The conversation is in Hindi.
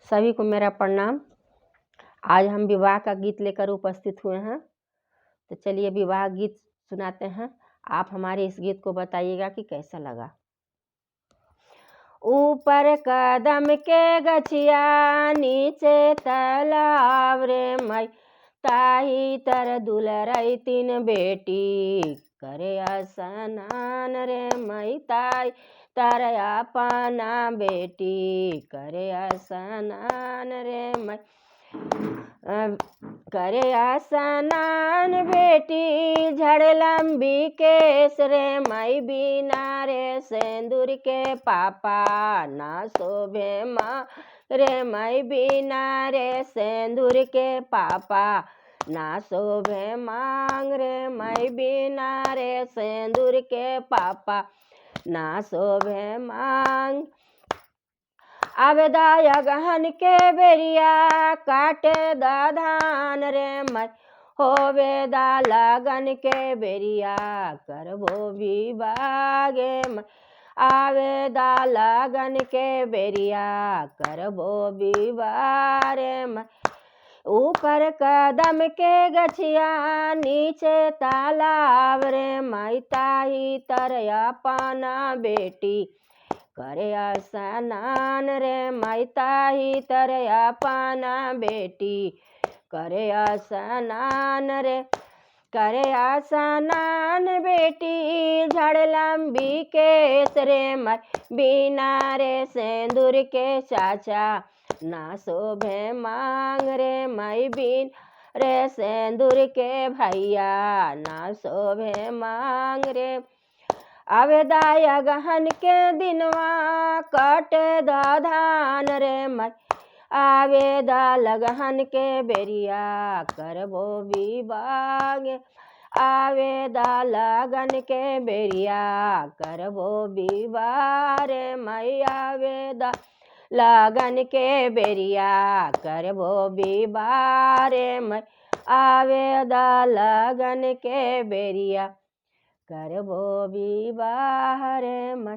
सभी को मेरा प्रणाम। आज हम विवाह का गीत लेकर उपस्थित हुए हैं, तो चलिए विवाह गीत सुनाते हैं। आप हमारे इस गीत को बताइएगा कि कैसा लगा। ऊपर कदम के गछिया नीचे तालाब रे माई, ताही तर दुलरई तीन बेटी करे स्नान रे माई, ताई तर अपना बेटी करे स्नान रे माई, करे स्नान बेटी झड़ लंबी केस रे माई, बिना रे सिंदूर के पापा ना शोभे माँ रे माई, बिना रे सिंदूर के पापा ना शोभे मांग रे माई, बिना रे सिंदूर के पापा ना शोभे मांग। आवेदा गहन के बेरिया काटे धान रे माई, होवेदा लगन के बेरिया करबो विवागे माई, आवेदा लगन के बेरिया करबो विवाह रे माई। ऊपर कदम के गछिया नीचे तालाब रे माई, ताही तर अपना बेटी करे स्नान रे माई, ताही तर अपना बेटी करे स्नान रे, करे स्नान बेटी झड़ लंबी केस रे माई, बिना रे सिंदूर के चाचा ना शोभे मांग रे माई, बिन रे सिंदूर के भैया ना शोभे मांग रे। आवेदा गहन के दिनवा कटे धान रे माई, आवेदा लगहन के बेरिया करबो विवाह, आवेदा लगन के बेरिया करबो विवाह रे माई, आवेदा लगन के बेरिया करबो विवाह रे माई, आवेदा लगन के बेरिया करबो विवाह रे माई।